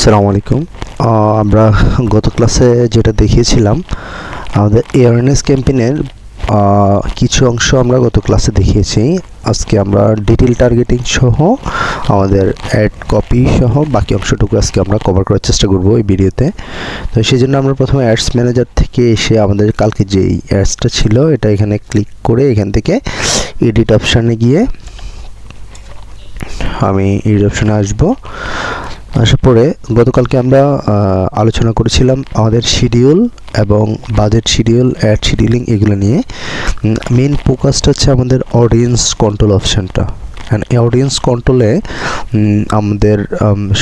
আসসালামু আলাইকুম। আমরা গত ক্লাসে যেটা দেখিয়েছিলাম আমাদের অ্যাওয়ারনেস ক্যাম্পেইনের কিছু অংশ আমরা গত ক্লাসে দেখিয়েছি। আজকে আমরা ডিটেল টার্গেটিং সহ আমাদের অ্যাড কপি সহ বাকি অংশটুকু আজকে আমরা কভার করার চেষ্টা করব এই ভিডিওতে। তো সেই জন্য আমরা প্রথমে অ্যাডস ম্যানেজার থেকে এসে আমাদের কালকে যেই অ্যাডসটা ছিল এটা এখানে ক্লিক করে এখান থেকে এডিট অপশানে গিয়ে আমি এডিট অপশানে আসবো। আসার পরে গতকালকে আমরা আলোচনা করেছিলাম আমাদের শিডিউল এবং বাজেট শিডিউল, অ্যাড শিডিউলিং এগুলো নিয়ে। মেন ফোকাসটা হচ্ছে আমাদের অডিয়েন্স কন্ট্রোল অপশানটা। অ্যান্ড এই অডিয়েন্স কন্ট্রোলে আমাদের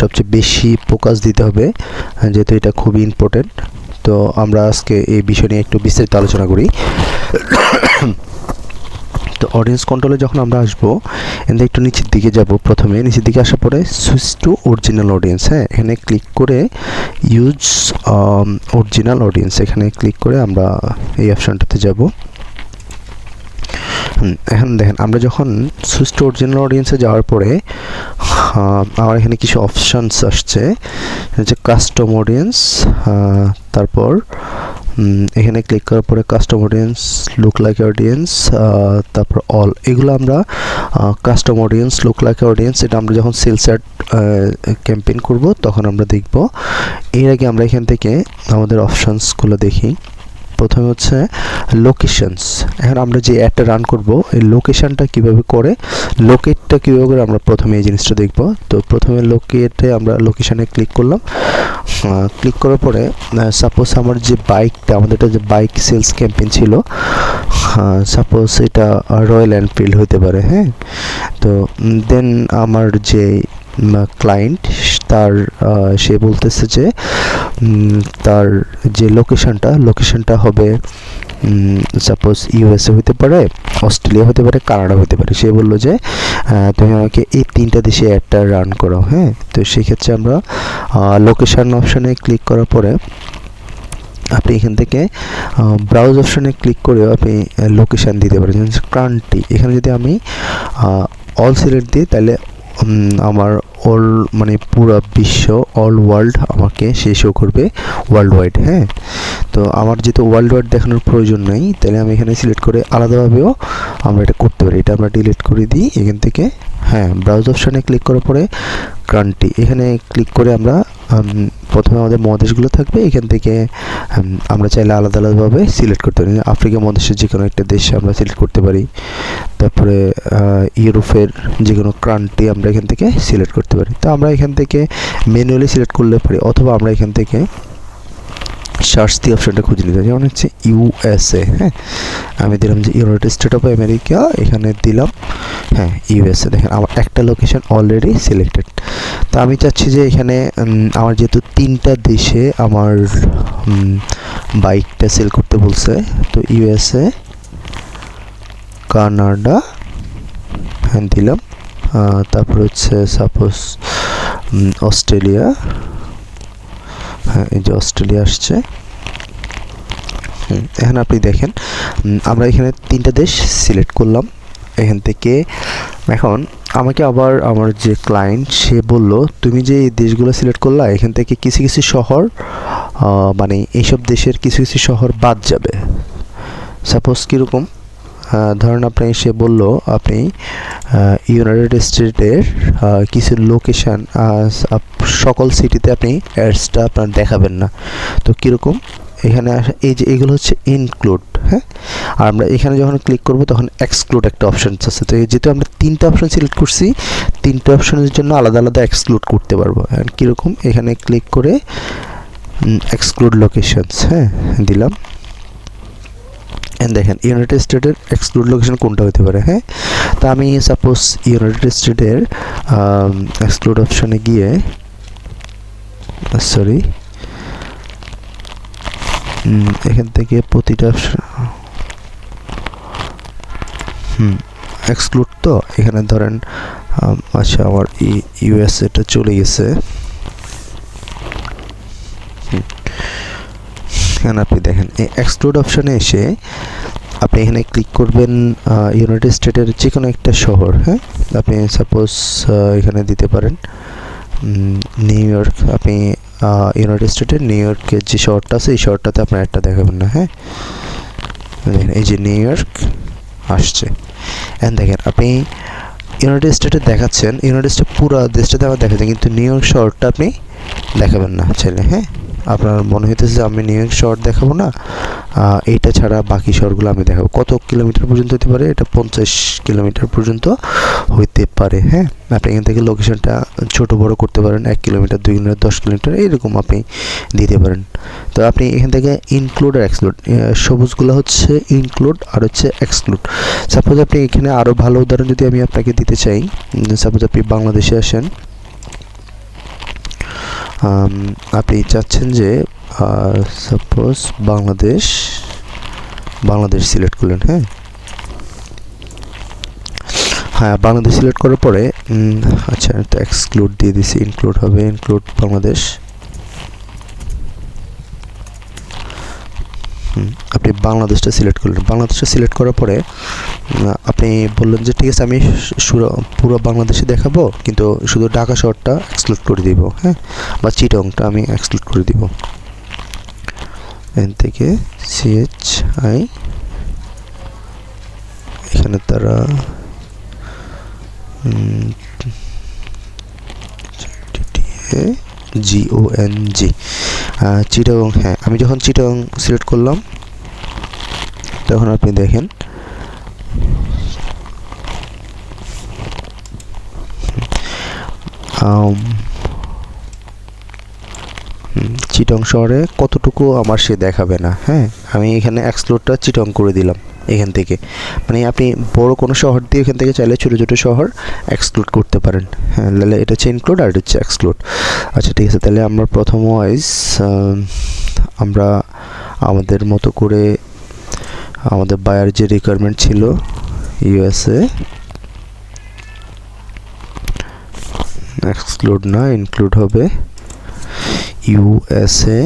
সবচেয়ে বেশি ফোকাস দিতে হবে, যেহেতু এটা খুবই ইম্পর্টেন্ট। তো আমরা আজকে এই বিষয় নিয়ে একটু বিস্তারিত আলোচনা করি। তো অডিয়েন্স কন্ট্রোলে যখন আমরা আসবো এখানে একটু নিচের দিকে যাব। প্রথমে নিচের দিকে আসার পরে সুইচ টু অরিজিনাল অডিয়েন্স, হ্যাঁ এখানে ক্লিক করে ইউজ অরিজিনাল অডিয়েন্স এখানে ক্লিক করে আমরা এই অপশানটাতে যাব। এখন দেখেন আমরা যখন সুইচ টু অরিজিনাল অডিয়েন্সে যাওয়ার পরে আমার এখানে কিছু অপশানস আসছে, হচ্ছে কাস্টম অডিয়েন্স, তারপর এখানে ক্লিক করার পরে custom audience, look like audience, তারপর অল। এগুলো আমরা custom audience, look like audience এটা আমরা যখন সেলস অ্যাড ক্যাম্পেইন করব তখন আমরা দেখব। এর আগে আমরা এখান থেকে আমাদের অপশানসগুলো দেখি। প্রথমে হচ্ছে লোকেশনস। এখন আমরা যে অ্যাডটা রান করব এই লোকেশনটা কিভাবে করে, লোকেটটা কীভাবে করে আমরা প্রথমে এই জিনিসটা দেখব। তো প্রথমে লোকেটে আমরা লোকেশানে ক্লিক করলাম। ক্লিক করার পরে সাপোজ আমার যে বাইকটা, আমাদের একটা যে বাইক সেলস ক্যাম্পেইন ছিল, সাপোজ এটা রয়্যাল এনফিল্ড হতে পারে, হ্যাঁ। তো দেন আমার যে ক্লায়েন্ট তার সে বলতেছে যে তার যে লোকেশনটা হবে সাপোজ ইউএসএ হতে পারে, অস্ট্রেলিয়া হতে পারে, কানাডা হতে পারে। সে বললো যে তুমি আমাকে এই তিনটা দেশে অ্যাডটা রান করো, হ্যাঁ। তো সেক্ষেত্রে আমরা লোকেশন অপশানে ক্লিক করার পরে আপনি এখান থেকে ব্রাউজ অপশানে ক্লিক করে আপনি লোকেশান দিতে পারেন। কান্ট্রি এখানে যদি আমি অল সিলেক্ট দিই তাহলে আমার অল মানে পুরো বিশ্ব, অল ওয়ার্ল্ড আমাকে সে শো করবে ওয়ার্ল্ড ওয়াইড, হ্যাঁ। তো আমার যেহেতু ওয়ার্ল্ড ওয়াইড দেখানোর প্রয়োজন নেই, তাহলে আমি এখানে সিলেক্ট করে আলাদাভাবেও আমরা এটা করতে পারি। এটা আমরা ডিলিট করে দিই এখান থেকে। হ্যাঁ, ব্রাউজ অপশানে ক্লিক করার পরে কান্ট্রি এখানে ক্লিক করে আমরা প্রথমে আমাদের মহাদেশগুলো থাকবে। এখান থেকে আমরা চাইলে আলাদা আলাদাভাবে সিলেক্ট করতে পারি। আফ্রিকা মহাদেশের যে কোনো একটা দেশ আমরা সিলেক্ট করতে পারি। তারপরে ইউরোপের যে কোনো কান্ট্রি আমরা এখান থেকে সিলেক্ট করতে পারি। তো আমরা এখান থেকে ম্যানুয়ালি সিলেক্ট করলে পারি, অথবা আমরা এখান থেকে সার্চ দিয়ে অপশানটা খুঁজে নিতে, যেমন হচ্ছে ইউএসএ, হ্যাঁ। আমি দিলাম যে ইউনাইটেড স্টেট অফ আমেরিকা, এখানে দিলাম হ্যাঁ ইউএসএ। দেখেন আমার একটা লোকেশন অলরেডি সিলেক্টেড। তো আমি চাচ্ছি যে এখানে আমার যেহেতু তিনটা দেশে আমার বাইকটা সেল করতে বলছে, তো ইউএসএ, কানাডা হ্যাঁ দিলাম, তারপর হচ্ছে সাপোজ অস্ট্রেলিয়া, হ্যাঁ এই যে অস্ট্রেলিয়া আসছে। এখন আপনি দেখেন আমরা এখানে তিনটা দেশ সিলেক্ট করলাম এখান থেকে। এখন আমাকে আবার আমার যে ক্লায়েন্ট সে বলল তুমি যে এই দেশগুলো সিলেক্ট করলা এখান থেকে কিছু কিছু শহর মানে এইসব দেশের কিছু কিছু শহর বাদ যাবে। সাপোজ কীরকম, ধরেন আপনি সে বলল আপনি ইউনাইটেড স্টেটের কিছু লোকেশান সকল সিটিতে আপনি অ্যাডসটা আপনার দেখাবেন না। তো কীরকম, এখানে এই যে এগুলো হচ্ছে ইনক্লুড, হ্যাঁ। আর আমরা এখানে যখন ক্লিক করব তখন এক্সক্লুড একটা অপশান আছে। তো যেহেতু আমরা তিনটা অপশান সিলেক্ট করছি, তিনটা অপশানের জন্য আলাদা আলাদা এক্সক্লুড করতে পারবো। কীরকম, এখানে ক্লিক করে এক্সক্লুড লোকেশনস, হ্যাঁ দিলাম। দেখেন ইউনাইটেড স্টেটের এক্সক্লুড লোকেশন কোনটা হতে পারে, হ্যাঁ। তা আমি সাপোজ ইউনাইটেড স্টেটের এক্সক্লুড অপশানে গিয়ে সরি এখান থেকে প্রতিটা এক্সক্লুড, তো এখানে ধরেন আচ্ছা আমার ইউএসএটা চলে গেছে। এখানে আপনি দেখেন এই এক্সক্লুড অপশানে এসে আপনি এখানে ক্লিক করবেন ইউনাইটেড স্টেটের যে কোনো একটা শহর, হ্যাঁ। আপনি সাপোজ এখানে দিতে পারেন নিউ ইয়র্ক, আপনি ইউনাইটেড স্টেটের নিউ ইয়র্কের যে শহরটা আছে এই শহরটাতে আপনার একটা দেখাবেন না। হ্যাঁ, এই যে নিউ ইয়র্ক আসছে। অ্যান্ড দেখেন আপনি ইউনাইটেড স্টেটে দেখাচ্ছেন, ইউনাইটেড স্টেট পুরো দেশটাতে আমার দেখাচ্ছেন, কিন্তু নিউ ইয়র্ক শহরটা আপনি দেখাবেন না চাইলে। হ্যাঁ, আপনার মনে হইতেছে যে আমি নিউ ইয়র্ক শহর দেখাবো না, এইটা ছাড়া বাকি শহরগুলো আমি দেখাবো। কত কিলোমিটার পর্যন্ত হতে পারে? এটা 50 কিলোমিটার পর্যন্ত হইতে পারে। হ্যাঁ, আপনি এখান থেকে লোকেশনটা ছোট বড় করতে পারেন, 1 কিলোমিটার 2 কিলোমিটার 10 কিলোমিটার এইরকম আপনি দিতে পারেন। তো আপনি এখান থেকে ইনক্লুড আর এক্সক্লুড, সবুজগুলো হচ্ছে ইনক্লুড আর হচ্ছে এক্সক্লুড। সাপোজ আপনি এখানে আরও ভালো উদাহরণ যদি আমি আপনাকে দিতে চাই, সাপোজ আপনি বাংলাদেশে আসেন, আপনি চাচ্ছেন যে সাপোজ বাংলাদেশ সিলেক্ট করলেন। হ্যাঁ, বাংলাদেশ সিলেক্ট করার পরে আচ্ছা তো এক্সক্লুড দিয়ে দিছি, ইনক্লুড হবে, ইনক্লুড বাংলাদেশ। আপনি বাংলাদেশটা সিলেক্ট করলেন। বাংলাদেশটা সিলেক্ট করার পরে আপনি বললেন যে ঠিক আছে আমি পুরো বাংলাদেশে দেখাবো, কিন্তু শুধু ঢাকা শহরটা এক্সক্লুড করে দিব। হ্যাঁ, বা চিটংটা আমি এক্সক্লুড করে দিব। এন থেকে CHI, এখানে তারা GONG চিটাগং। হ্যাঁ, আমি যখন চিটাগং সিলেক্ট করলাম তখন আপনি দেখেন চিটং শহরে কতটুকু আমার সে দেখাবে না। হ্যাঁ, আমি এখানে এক্সক্লুডটা চিটং করে দিলাম এখান থেকে। মানে আপনি বড় কোনো শহর দিয়ে এখান থেকে চাইলে ছোটো ছোটো শহর এক্সক্লুড করতে পারেন। হ্যাঁ, তাহলে এটা হচ্ছে ইনক্লুড আর এটা হচ্ছে এক্সক্লুড। আচ্ছা ঠিক আছে, তাহলে আমরা প্রথম ওয়াইজ আমরা আমাদের মতো করে আমাদের বায়ার যে রিকোয়ারমেন্ট ছিল USA, এক্সক্লুড না ইনক্লুড হবে USA,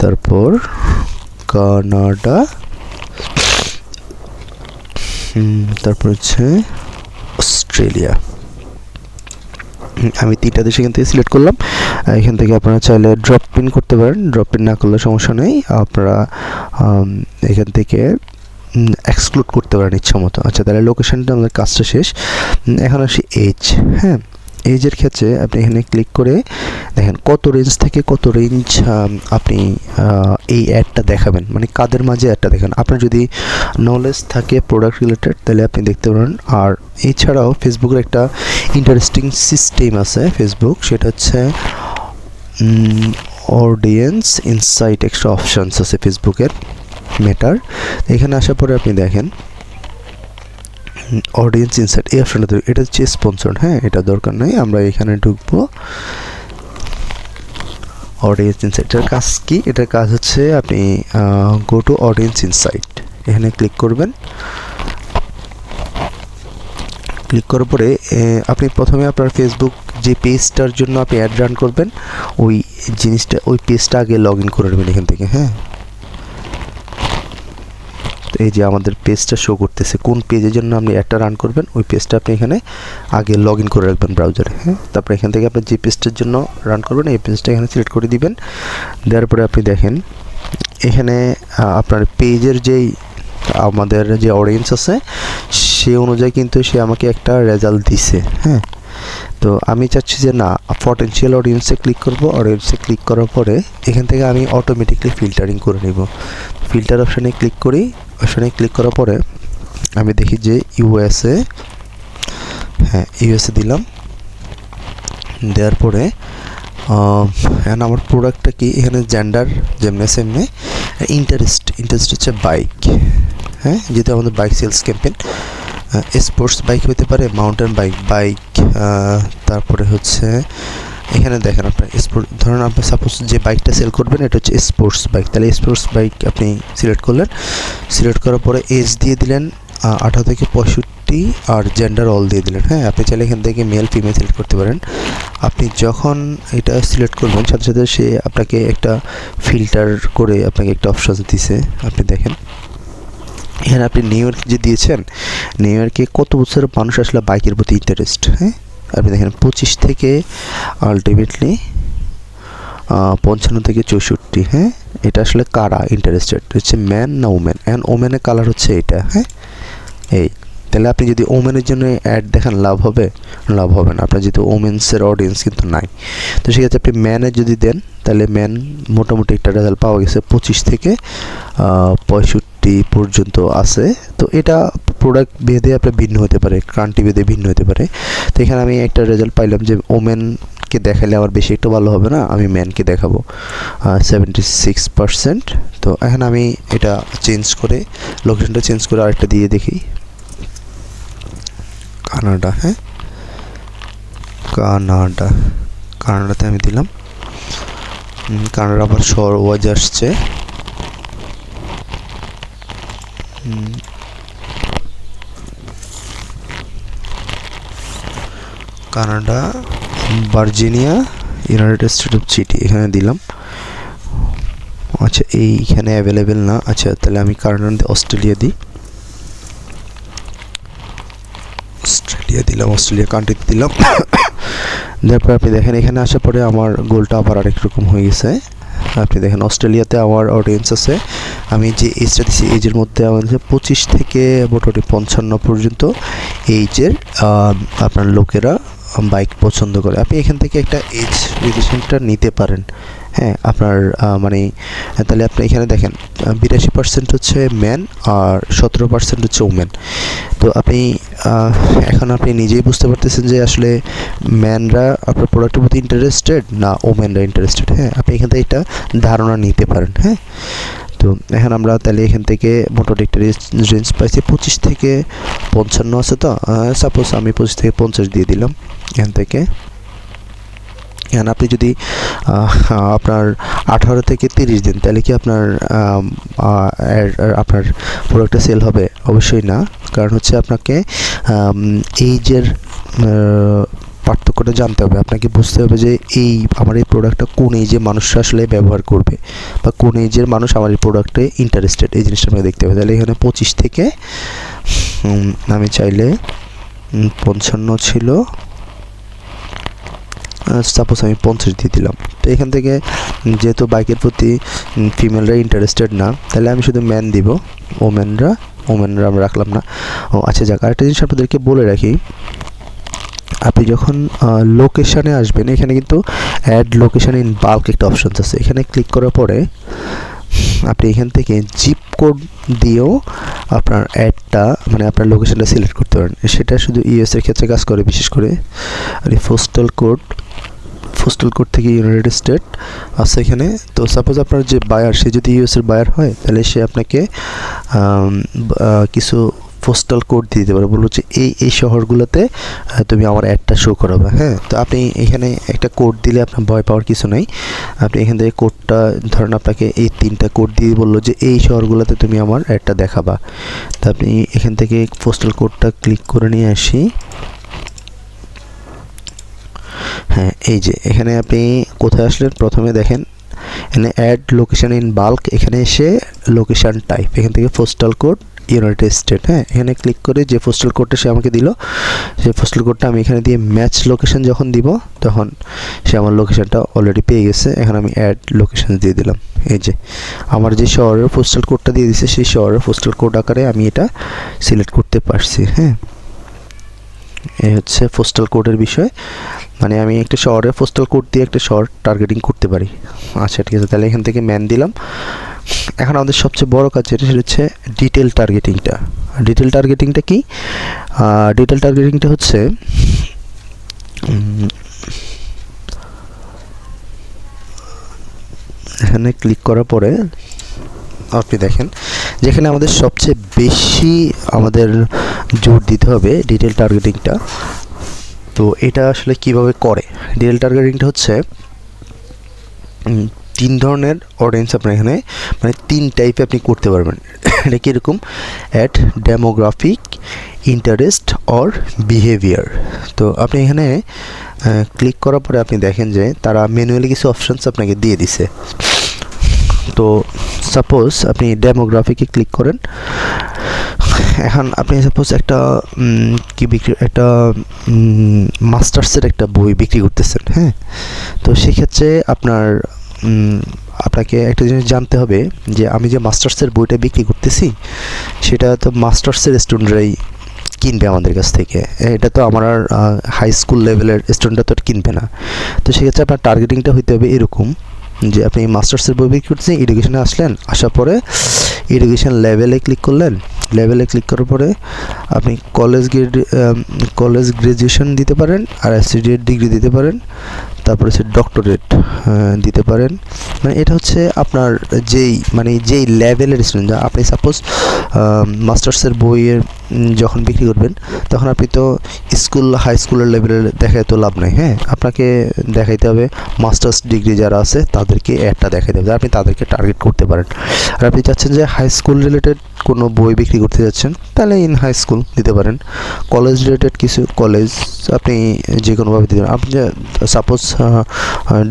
তারপর কানাডা, তারপর হচ্ছে অস্ট্রেলিয়া। আমি 3টা দেশ এখান থেকে সিলেক্ট করলাম। এখান থেকে আপনারা চাইলে ড্রপ পিন করতে পারেন, ড্রপ পিন না করলে সমস্যা নেই, আপনারা এখান থেকে এক্সক্লুড করতে পারেন ইচ্ছা মতো। আচ্ছা, তাহলে লোকেশনটা আমাদের কাজটা শেষ। এখন আসি এজ। হ্যাঁ, এজের ক্ষেত্রে আপনি এখানে ক্লিক করে দেখেন কত রেঞ্জ থেকে কত রেঞ্জ আপনি এই অ্যাডটা দেখাবেন, মানে কাদের মাঝে অ্যাডটা দেখেন। আপনার যদি নলেজ থাকে প্রোডাক্ট রিলেটেড তাহলে আপনি দেখতে পারেন। আর এছাড়াও ফেসবুকের একটা ইন্টারেস্টিং সিস্টেম আছে ফেসবুক, সেটা হচ্ছে অডিয়েন্স ইনসাইট, একটা অপশানস আছে ফেসবুকের মেটার। এখানে আসার পরে আপনি দেখেন অডিয়েন্স ইনসাইট, এই অপশনটা, এটা হচ্ছে স্পন্সর্ড। হ্যাঁ, এটা দরকার নেই, আমরা এখানে ঢুকবো। অডিয়েন্স ইনসাইট এটার কাজ কি? এটার কাজ হচ্ছে আপনি গো টু অডিয়েন্স ইনসাইট, এখানে ক্লিক করবেন। ক্লিক করার পরে আপনি প্রথমে আপনার ফেসবুক যে পেজটার জন্য আপনি অ্যাড রান করবেন ওই জিনিসটা, ওই পেজটা আগে লগ ইন করে নেবেন এখান থেকে। হ্যাঁ, এই যে আমাদের পেজটা শো করতেছে, কোন পেজের জন্য আপনি অ্যাডটা রান করবেন ওই পেজটা আপনি এখানে আগে লগ ইন করে রাখবেন ব্রাউজারে। হ্যাঁ, তারপরে এখান থেকে আপনি যে পেজটার জন্য রান করবেন এই পেজটা এখানে সিলেক্ট করে দিবেন। দেওয়ার পরে আপনি দেখেন এখানে আপনার পেজের যেই আমাদের যে অডিয়েন্স আছে সে অনুযায়ী কিন্তু সে আমাকে একটা রেজাল্ট দিছে। হ্যাঁ, তো আমি চাচ্ছি যে না, পটেনশিয়াল অডিয়েন্সে ক্লিক করব। অডিয়েন্সে ক্লিক করার পরে এখান থেকে আমি অটোমেটিকলি ফিল্টারিং করে নেব। ফিল্টার অপশানে ক্লিক করি। অপশানে ক্লিক করার পরে আমি দেখি যে USA, হ্যাঁ USA দিলাম। দেওয়ার পরে এখন আমার প্রোডাক্টটা কি, এখানে জেন্ডার যেমনি সেমনি, ইন্টারেস্ট হচ্ছে বাইক। হ্যাঁ, যেহেতু আমাদের bike sales campaign, sports bike হতে পারে, মাউন্টেন বাইক, তারপরে হচ্ছে এখানে দেখেন আপনার স্পোর্ট, ধরুন আপনি সাপোজ যে বাইকটা সেল করবেন এটা হচ্ছে স্পোর্টস বাইক, তাহলে স্পোর্টস বাইক আপনি সিলেক্ট করলেন। সিলেক্ট করার পরে এজ দিয়ে দিলেন 18 থেকে 65 আর জেন্ডার অল দিয়ে দিলেন। হ্যাঁ, আপনি চাইলে এখান থেকে মেল ফিমেল সিলেক্ট করতে পারেন। আপনি যখন এটা সিলেক্ট করবেন সাথে সাথে সে আপনাকে একটা ফিল্টার করে আপনাকে একটা অপশন দিছে, আপনি দেখেন এখানে আপনি নিউ ইয়র্ক যে দিয়েছেন, নিউ ইয়র্কে কত বছরের মানুষ আসলে বাইকের প্রতি ইন্টারেস্ট। হ্যাঁ, আপনি দেখেন 25 থেকে আলটিমেটলি 55 থেকে 64, হ্যাঁ। এটা আসলে কারা ইন্টারেস্টেড, হচ্ছে ম্যান না ওমেন, অ্যান্ড ওমেনের কালার হচ্ছে এটা, হ্যাঁ। এই তাহলে আপনি যদি ওমেনের জন্য অ্যাড দেখান লাভ হবে না, আপনার যেহেতু ওমেন্সের অডিয়েন্স কিন্তু নাই। তো সেক্ষেত্রে আপনি ম্যানের যদি দেন তাহলে ম্যান মোটামুটি একটা রেজাল্ট পাওয়া গেছে 25 থেকে 65 পর্যন্ত আছে। তো এটা প্রোডাক্ট ভেদে আপনার ভিন্ন হতে পারে, কান্ট্রি ভেদে ভিন্ন হতে পারে। তো এখানে আমি একটা রেজাল্ট পাইলাম যে ওমেনকে দেখালে আমার বেশি একটু ভালো হবে না, আমি ম্যানকে দেখাবো 76%। তো এখন আমি এটা চেঞ্জ করে, লোকেশনটা চেঞ্জ করে আরেকটা দিয়ে দেখি, কানাডা, হ্যাঁ। কানাডাতে আমি দিলাম, কানাডা আবার শহর ওয়াইজ আসছে। Canada, Virginia, United state of city এখানে দিলাম। আচ্ছা, এইখানে অ্যাভেলেবেল না। আচ্ছা, তাহলে আমি কানাডা অস্ট্রেলিয়া দিই, অস্ট্রেলিয়া কান্ট্রিতে দিলাম। তারপর আপনি দেখেন এখানে আসার পরে আমার গোলটা আবার আরেক রকম হয়ে গেছে। আপনি দেখেন অস্ট্রেলিয়াতে আমার অডিয়েন্স আছে, আমি যে এজটা দিচ্ছি এজের মধ্যে আমাদের 25 থেকে মোটামুটি 55 পর্যন্ত এইজের আপনার লোকেরা বাইক পছন্দ করে। আপনি এখান থেকে একটা এজ রিলেশনটা নিতে পারেন, হ্যাঁ। আপনার মানে তাহলে আপনি এখানে দেখেন 82% হচ্ছে ম্যান আর 17% হচ্ছে ওমেন। তো আপনি এখন আপনি নিজেই বুঝতে পারতেছেন যে আসলে ম্যানরা আপনার প্রোডাক্টের প্রতি ইন্টারেস্টেড না ওমেনরা ইন্টারেস্টেড, হ্যাঁ। আপনি এখান থেকে একটা ধারণা নিতে পারেন, হ্যাঁ। তো এখন আমরা তাহলে এখান থেকে মোটামুটি একটা রেঞ্জ পাইছি 25 থেকে 55 আছে। তো সাপোজ আমি 25 থেকে 50 দিয়ে দিলাম এখান থেকে। এখন আপনি যদি আপনার 18 থেকে 30 দিন, তাহলে কি আপনার প্রোডাক্টটা সেল হবে? অবশ্যই না, কারণ হচ্ছে আপনাকে এইজের পার্থক্যটা জানতে হবে। আপনাকে বুঝতে হবে যে আমার এই প্রোডাক্টটা কোন এজে মানুষরা আসলে ব্যবহার করবে, বা কোন এজের মানুষ আমার এই প্রোডাক্টে ইন্টারেস্টেড, এই জিনিসটা আপনাকে দেখতে হবে। তাহলে এখানে 25 থেকে আমি চাইলে 55 ছিল, সাপোজ আমি 50 দিয়ে দিলাম। তো এখান থেকে যেহেতু বাইকের প্রতি ফিমেলরা ইন্টারেস্টেড না, তাহলে আমি শুধু ম্যান দিব, ওমেনরা আমরা রাখলাম না। আচ্ছা যাক, আরেকটা জিনিস আপনাদেরকে বলে রাখি, আপনি যখন লোকেশানে আসবেন, এখানে কিন্তু অ্যাড লোকেশান ইন বাল্ক একটা অপশানস আছে। এখানে ক্লিক করার পরে আপনি এখান থেকে জিপ কোড দিয়েও আপনার অ্যাডটা, মানে আপনার লোকেশানটা সিলেক্ট করতে পারেন। সেটা শুধু ইউএসের ক্ষেত্রে কাজ করে বিশেষ করে। আর পোস্টাল কোড থেকে ইউনাইটেড স্টেট আছে এখানে। তো সাপোজ আপনার যে বায়ার, সে যদি ইউএসের বায়ার হয়, তাহলে সে আপনাকে কিছু পোস্টাল কোড দিয়ে দিতে পারে, বলবো যে এই শহরগুলোতে তুমি আমার অ্যাডটা শো করাবে, হ্যাঁ। তো আপনি এখানে একটা কোড দিলে আপনার ভয় পাওয়ার কিছু নেই। আপনি এখান থেকে কোডটা, ধরেন আপনাকে এই 3টা কোড দিয়ে বললো যে এই শহরগুলোতে তুমি আমার অ্যাডটা দেখাবা। তো আপনি এখান থেকে পোস্টাল কোডটা ক্লিক করে নিয়ে আসি। হ্যাঁ, এই যে এখানে আপনি কোথায় আসলেন, প্রথমে দেখেন এখানে অ্যাড লোকেশান ইন বাল্ক, এখানে এসে লোকেশান টাইপ, এখান থেকে পোস্টাল কোড ইউনাইটেড স্টেট, হ্যাঁ। এখানে ক্লিক করে যে পোস্টাল কোডটা সে আমাকে দিল, সেই পোস্টাল কোডটা আমি এখানে দিয়ে ম্যাচ লোকেশান যখন দিব, তখন সে আমার লোকেশানটা অলরেডি পেয়ে গেছে। এখন আমি অ্যাড লোকেশান দিয়ে দিলাম। এই যে আমার যে শহরের পোস্টাল কোডটা দিয়ে দিছে, সেই শহরের পোস্টাল কোড আকারে আমি এটা সিলেক্ট করতে পারছি, হ্যাঁ। এই হচ্ছে পোস্টাল কোডের বিষয়, মানে আমি একটা শহরে পোস্টাল কোড দিয়ে একটা শহর টার্গেটিং করতে পারি। আচ্ছা ঠিক আছে, তাহলে এখান থেকে ম্যান দিলাম। এখন আমাদের সবচেয়ে বড় কাজ যেটা, সেটা হচ্ছে ডিটেল টার্গেটিংটা। কি? ডিটেল টার্গেটিংটা হচ্ছে এখানে ক্লিক করার পরে আপনি দেখেন যেখানে আমাদের সবচেয়ে বেশি আমাদের জোর দিতে হবে ডিটেল টার্গেটিংটা। তো এটা আসলে কিভাবে করে? ডিটেল টার্গেটিংটা হচ্ছে 3 ধরনের অডিয়েন্স আপনার এখানে, মানে 3 টাইপে আপনি করতে পারবেন। এটা কীরকম? At demographic, interest or behaviour. তো আপনি এখানে ক্লিক করার পরে আপনি দেখেন যে তারা ম্যানুয়ালি কিছু অপশানস আপনাকে দিয়ে দিছে। তো সাপোজ আপনি ডেমোগ্রাফিকে ক্লিক করেন, এখন আপনি সাপোজ একটা কি বিক্রি একটা মাস্টার্সের একটা বই বিক্রি করতেছেন, হ্যাঁ। তো সেক্ষেত্রে আপনাকে একটা জিনিস জানতে হবে যে আমি যে মাস্টার্সের বইটা বিক্রি করতেছি সেটা তো মাস্টার্সের স্টুডেন্টরাই কিনবে আমাদের কাছ থেকে। এটা তো আমার আর হাই স্কুল লেভেলের স্টুডেন্টরা তো কিনবে না। তো সেক্ষেত্রে আপনার টার্গেটিংটা হইতে হবে এরকম যে আপনি মাস্টার্সের বই বিক্রি করতেছেন, এডুকেশনে আসলেন, আসার পরে এডুকেশন লেভেলে ক্লিক করলেন। লেভেলে ক্লিক করার পরে আপনি কলেজ গ্রাজুয়েশন দিতে পারেন, আর অ্যাসোসিয়েট ডিগ্রি দিতে পারেন, তারপরে হচ্ছে ডক্টরেট দিতে পারেন। মানে এটা হচ্ছে আপনার যেই লেভেলের স্টুডেন্ট। আপনি সাপোজ মাস্টার্সের বইয়ের যখন বিক্রি করবেন তখন আপনি তো হাই স্কুলের লেভেলের দেখায় তো লাভ নাই, হ্যাঁ। আপনাকে দেখাইতে হবে মাস্টার্স ডিগ্রি যারা আছে তাদেরকে একটা দেখাইতে হবে, আপনি তাদেরকে টার্গেট করতে পারেন। আর আপনি চাচ্ছেন যে হাই স্কুল রিলেটেড কোনো বই বিক্রি করতে যাচ্ছেন, তাহলে ইন হাই স্কুল দিতে পারেন। কলেজ রিলেটেড কিছু কলেজ আপনি যে কোনোভাবে দিতে পারেন। আপনি সাপোজ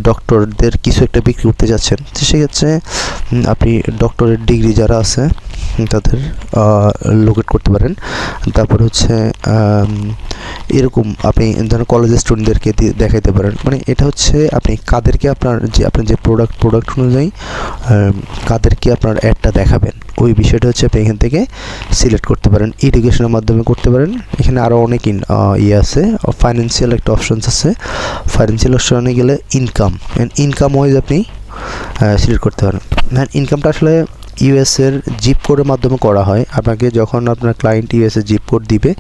ডক্টরদের কিছু একটা বিক্রি করতে যাচ্ছেন, তো সেক্ষেত্রে আপনি ডক্টরের ডিগ্রি যারা আছে তাদের লোকেট করতে পারেন। তারপর হচ্ছে এরকম আপনি ধরেন কলেজের স্টুডেন্টদেরকে দেখাইতে পারেন। মানে এটা হচ্ছে আপনি কাদেরকে আপনার যে প্রোডাক্ট অনুযায়ী কাদেরকে আপনার অ্যাডটা দেখাবেন, ওই বিষয়টা হচ্ছে আপনি এখান থেকে সিলেক্ট করতে পারেন। এডুকেশনের মাধ্যমে করতে পারেন। এখানে আরও অনেক আছে, ফাইন্যান্সিয়াল একটা অপশানস আছে। ফাইন্যান্সিয়াল অপশানে গেলে ইনকাম ওয়াইজ আপনি সিলেক্ট করতে পারেন। ইনকামটা আসলে ইউএসের জিপ কোডের মাধ্যমে করা হয়। আপনাকে যখন আপনার ক্লায়েন্ট ইউএসের জিপ কোড দিবে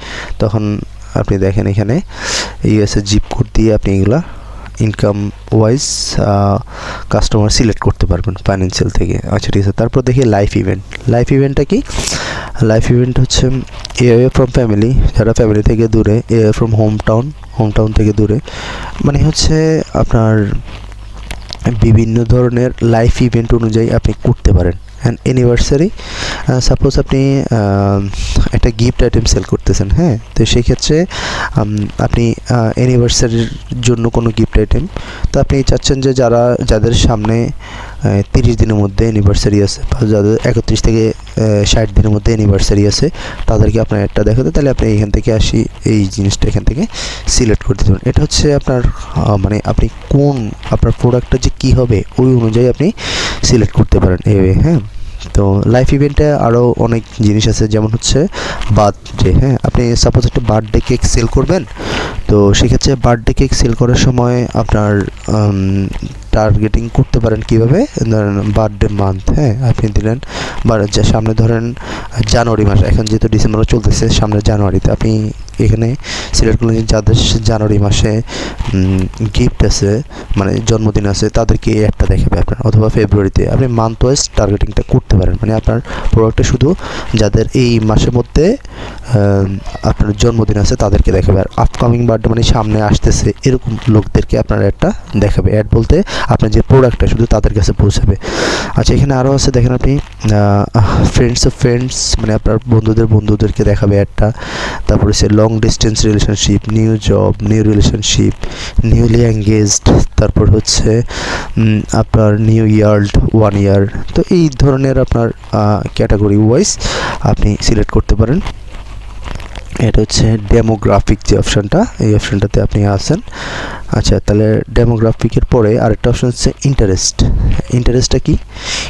তখন আপনি দেখেন এখানে ইউএসের জিপ কোড দিয়ে আপনি এগুলা ইনকাম ওয়াইজ কাস্টমার সিলেক্ট করতে পারবেন ফাইন্যান্সিয়াল থেকে। আচ্ছা, ঠিক আছে। তারপর দেখি লাইফ ইভেন্টটা কি? লাইফ ইভেন্ট হচ্ছে এওয়ে ফ্রম ফ্যামিলি, যারা ফ্যামিলি থেকে দূরে, এওয়ে ফ্রম হোমটাউন থেকে দূরে। মানে হচ্ছে আপনার বিভিন্ন ধরনের লাইফ ইভেন্ট অনুযায়ী আপনি করতে পারেন। অ্যানিভার্সারি, সাপোজ আপনি একটা গিফট আইটেম সেল করতেছেন, হ্যাঁ। তো সেই ক্ষেত্রে আপনি অ্যানিভার্সারির জন্য কোনো গিফট আইটেম, তো আপনি চাচ্ছেন যে যাদের সামনে 30 দিনের মধ্যে অ্যানিভার্সারি আছে, বা যাদের 31 থেকে 60 দিনের মধ্যে অ্যানিভার্সারি আছে, তাদেরকে আপনার একটা দেখাতে, তাহলে আপনি এখান থেকে এই জিনিসটা এখান থেকে সিলেক্ট করে দিতে পারেন। এটা হচ্ছে আপনার মানে আপনি আপনার প্রোডাক্টটা যে কী হবে ওই অনুযায়ী আপনি সিলেক্ট করতে পারেন এভাবে, হ্যাঁ। তো লাইফ ইভেন্টে আরও অনেক জিনিস আছে, যেমন হচ্ছে বার্থডে, হ্যাঁ। আপনি সাপোজ একটা বার্থডে কেক সেল করবেন, তো সেক্ষেত্রে বার্থডে কেক সেল করার সময় আপনার টার্গেটিং করতে পারেন কীভাবে, ধরেন বার্থডে মান্থ, হ্যাঁ। আপনি দিলেন সামনে ধরেন জানুয়ারি মাস, এখন যেহেতু ডিসেম্বর চলতেছে, সামনে জানুয়ারিতে আপনি এখানে সিলেক্ট করলেন যাদের জানুয়ারি মাসে গিফট আছে, মানে জন্মদিন আছে, তাদেরকে একটা দেখাবে আপনার, অথবা ফেব্রুয়ারিতে আপনি মান্থ ওয়াইজ টার্গেটিংটা করতে পারেন। মানে আপনার প্রোডাক্টটা শুধু যাদের এই মাসের মধ্যে আপনার জন্মদিন আছে তাদেরকে দেখাবে, আর আপকামিং বার্থডে মানে সামনে আসতেছে এরকম লোকদেরকে আপনার একটা দেখাবে। অ্যাড বলতে আপনার যে প্রোডাক্টটা শুধু তাদের কাছে পৌঁছাবে। আচ্ছা, এখানে আরও আছে, দেখেন আপনি ফ্রেন্ডস মানে আপনার বন্ধুদেরকে দেখাবে একটা। তারপরে হচ্ছে long distance relationship, new job, new relationship, newly engaged, তারপর হচ্ছে আপনার নিউ ইয়ার, 1 ইয়ার। তো এই ধরনের আপনার ক্যাটাগরি ওয়াইজ আপনি সিলেক্ট করতে পারেন। এটা হচ্ছে ডেমোগ্রাফিক যে অপশানটা, এই অপশানটাতে আপনি আসেন। আচ্ছা, তাহলে ডেমোগ্রাফিকের পরে আরেকটা অপশান হচ্ছে ইন্টারেস্টটা কি?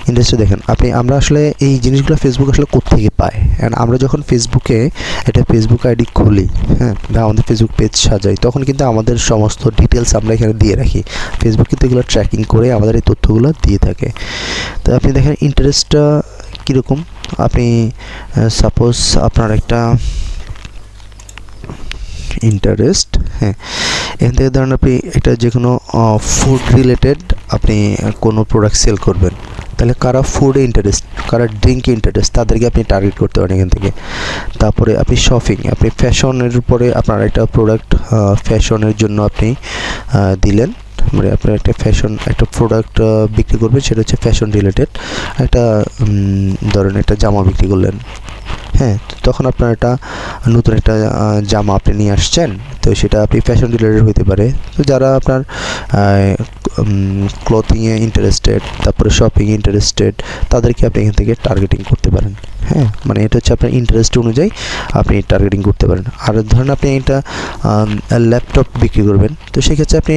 ইন্টারেস্টটা দেখেন আমরা আসলে এই জিনিসগুলো ফেসবুক আসলে কোত্থেকে পায়। অ্যান্ড আমরা যখন ফেসবুকে একটা ফেসবুক আইডি খুলি, হ্যাঁ, বা আমাদের ফেসবুক পেজ সাজাই, তখন কিন্তু আমাদের সমস্ত ডিটেলস আমরা এখানে দিয়ে রাখি। ফেসবুক কিন্তু এগুলো ট্র্যাকিং করে আমাদের এই তথ্যগুলো দিয়ে থাকে। তো আপনি দেখেন ইন্টারেস্টটা কীরকম। আপনি সাপোজ আপনার একটা ইন্টারেস্ট, হ্যাঁ, এখান থেকে ধরেন আপনি একটা যে কোনো ফুড রিলেটেড আপনি কোনো প্রোডাক্ট সেল করবেন, তাহলে কারা ফুডে ইন্টারেস্ট, কারা ড্রিঙ্কে ইন্টারেস্ট, তাদেরকে আপনি টার্গেট করতে পারেন এখান থেকে। তারপরে আপনি আপনি ফ্যাশনের উপরে আপনার একটা প্রোডাক্ট ফ্যাশনের জন্য আপনি দিলেন, মানে আপনার একটা প্রোডাক্ট বিক্রি করবেন, সেটা হচ্ছে ফ্যাশন রিলেটেড। একটা ধরেন একটা জামা বিক্রি করলেন, হ্যাঁ, তখন আপনার একটা নতুন একটা জামা আপনি নিয়ে আসছেন, তো সেটা আপনি ফ্যাশন রিলেটেড হতে পারে। তো যারা আপনার ক্লথিংয়ে ইন্টারেস্টেড, তারপরে শপিংয়ে ইন্টারেস্টেড, তাদেরকে আপনি এখান থেকে টার্গেটিং করতে পারেন। হ্যাঁ, মানে এটা হচ্ছে আপনার ইন্টারেস্ট অনুযায়ী আপনি টার্গেটিং করতে পারেন। আর ধরেন আপনি একটা ল্যাপটপ বিক্রি করবেন, তো সেক্ষেত্রে আপনি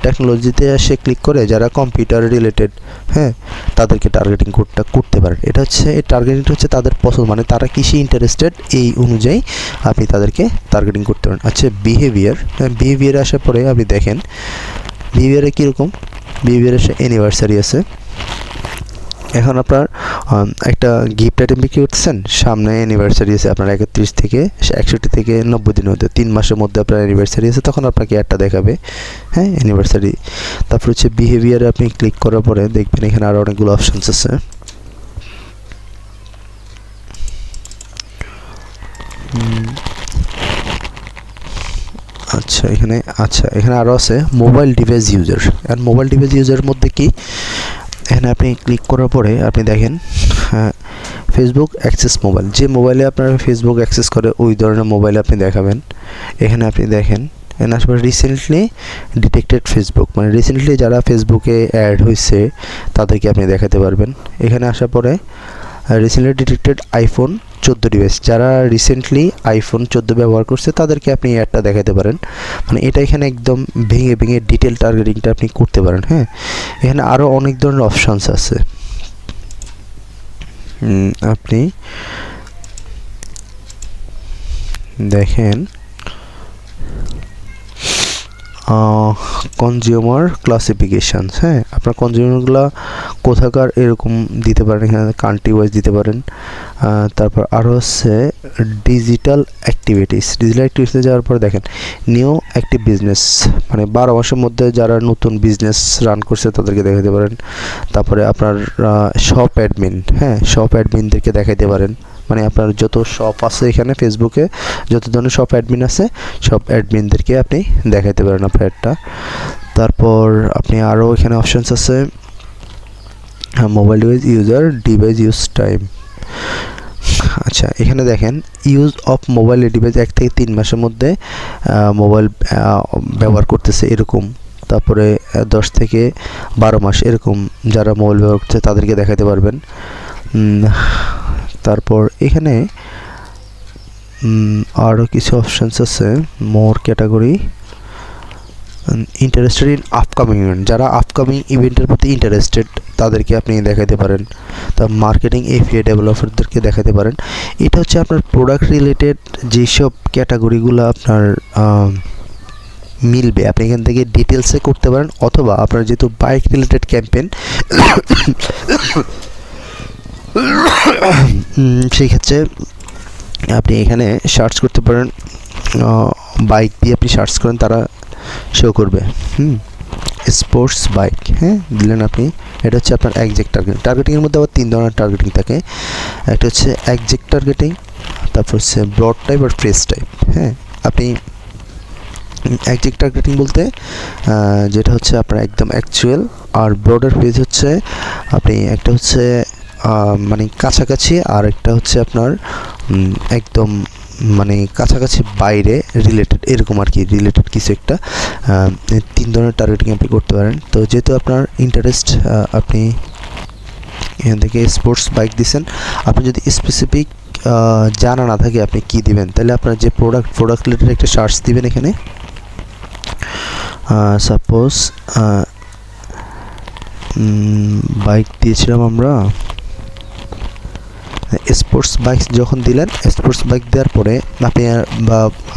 টেকনোলজিতে এসে ক্লিক করে যারা কম্পিউটার রিলেটেড, হ্যাঁ, তাদেরকে টার্গেটিং করতে পারেন। এটা হচ্ছে এই টার্গেটিংটা হচ্ছে তাদের পছন্দ, মানে তারা কিসে ইন্টারেস্টেড এই অনুযায়ী আপনি তাদেরকে টার্গেটিং করতে পারেন। আচ্ছা, বিহেভিয়ারে আসার পরে আপনি দেখেন বিহেভিয়ারে কীরকম। বিহেভিয়ারে অ্যানিভার্সারি আছে। এখন আপনার একটা গিফট আইটেম বিক্রি করতেছেন, সামনে অ্যানিভার্সারি আছে আপনার 31 থেকে 61 থেকে 90 দিনের মধ্যে, 3 মাসের মধ্যে আপনার অ্যানিভার্সারি আছে, তখন আপনাকে অ্যাডটা দেখাবে, হ্যাঁ, অ্যানিভার্সারি। তারপর হচ্ছে বিহেভিয়ারে আপনি ক্লিক করার পরে দেখবেন এখানে আরও অনেকগুলো অপশানস আছে। এখানে আরও আছে মোবাইল ডিভাইস ইউজার। আর মোবাইল ডিভাইস ইউজারের মধ্যে কি, এখানে আপনি ক্লিক করার পরে আপনি দেখেন ফেসবুক অ্যাক্সেস মোবাইল, যে মোবাইলে আপনার ফেসবুক অ্যাক্সেস করে ওই ধরনের মোবাইল আপনি দেখাবেন। এখানে আপনি দেখেন এখানে আসলে রিসেন্টলি ডিটেক্টেড ফেসবুক, মানে রিসেন্টলি যারা ফেসবুকে অ্যাড হয়েছে তাদেরকে আপনি দেখাতে পারবেন। এখানে আসার পরে রিসেন্টলি ডিটেক্টেড আইফোন 14 ডিভাইস, যারা রিসেন্টলি আইফোন 14 ব্যবহার করছে তাদেরকে আপনি অ্যাডটা দেখাতে পারেন। মানে এটা এখানে একদম ভেঙে ডিটেল টার্গেটিংটা আপনি করতে পারেন। হ্যাঁ, এখানে আরও অনেক ধরনের অপশানস আছে। আপনি দেখেন কনজিউমার ক্লাসিফিকেশানস, হ্যাঁ, আপনার কনজিউমারগুলো কোথাকার এরকম দিতে পারেন, এখানে কান্ট্রি ওয়াইজ দিতে পারেন। তারপর আরও হচ্ছে ডিজিটাল অ্যাক্টিভিটিসে যাওয়ার পর দেখেন নিউ অ্যাক্টিভ বিজনেস, মানে 12 মাসের মধ্যে যারা নতুন বিজনেস রান করছে তাদেরকে দেখাতে পারেন। তারপরে আপনার শপ অ্যাডমিন, হ্যাঁ, শপ অ্যাডমিনদেরকে দেখাতে পারেন, মানে আপনার যত শপ আছে এখানে ফেসবুকে যত ধরনের শপ অ্যাডমিন আছে সব অ্যাডমিনদেরকে আপনি দেখাতে পারেন আপনার অ্যাডটা। তারপর আপনি আরও এখানে অপশানস আছে mobile device user device use time. আচ্ছা, এখানে দেখেন ইউজ অফ মোবাইল ডিভাইস 1 থেকে 3 মাসের মধ্যে মোবাইল ব্যবহার করতেছে এরকম। তারপরে 10 থেকে 12 মাস এরকম যারা মোবাইল ব্যবহার করছে তাদেরকে দেখাতে পারবেন। তারপর এখানে আরও কিছু অপশানস আছে, more category interested in upcoming event, যারা আপকামিং ইভেন্টের প্রতি ইন্টারেস্টেড তাদেরকে আপনি দেখাতে পারেন। তা মার্কেটিং এপিআই ডেভেলপারদেরকে দেখাতে পারেন। এটা হচ্ছে আপনার প্রোডাক্ট রিলেটেড যেসব ক্যাটাগরিগুলো আপনার মিলবে আপনি এখান থেকে ডিটেলসে করতে পারেন, অথবা আপনার যেহেতু বাইক রিলেটেড ক্যাম্পেইন সেই ক্ষেত্রে আপনি এখানে সার্চ করতে পারেন, বাইক দিয়ে আপনি সার্চ করেন তারা শো করবে। স্পোর্টস বাইক, হ্যাঁ, দিলেন আপনি। এটা হচ্ছে আপনার একজ্যাক্ট টার্গেটিংয়ের মধ্যে আবার 3 ধরনের টার্গেটিং থাকে। একটা হচ্ছে একজ্যাক্ট টার্গেটিং, তারপর হচ্ছে ব্রড টাইপ আর ফ্রেশ টাইপ। হ্যাঁ, আপনি একজ্যাক্ট টার্গেটিং বলতে যেটা হচ্ছে আপনার একদম অ্যাকচুয়াল, আর ব্রডার ফ্রেজ হচ্ছে আপনি একটা হচ্ছে মানে কাছাকাছি, আর একটা হচ্ছে আপনার একদম মানে কাছাকাছি বাইরে রিলেটেড এরকম আর কি, রিলেটেড কিছু একটা। 3 ধরনের টার্গেটিং আপনি করতে পারেন। তো যেহেতু আপনার ইন্টারেস্ট, আপনি এখান থেকে স্পোর্টস বাইক দিচ্ছেন, আপনি যদি স্পেসিফিক জানা না থাকে আপনি কি দিবেন, তাহলে আপনার যে প্রোডাক্ট রিলেটেড একটা সার্চ দিবেন এখানে। সাপোজ বাইক দিয়েছিলাম আমরা, স্পোর্টস বাইক যখন দিলেন, স্পোর্টস বাইক দেওয়ার পরে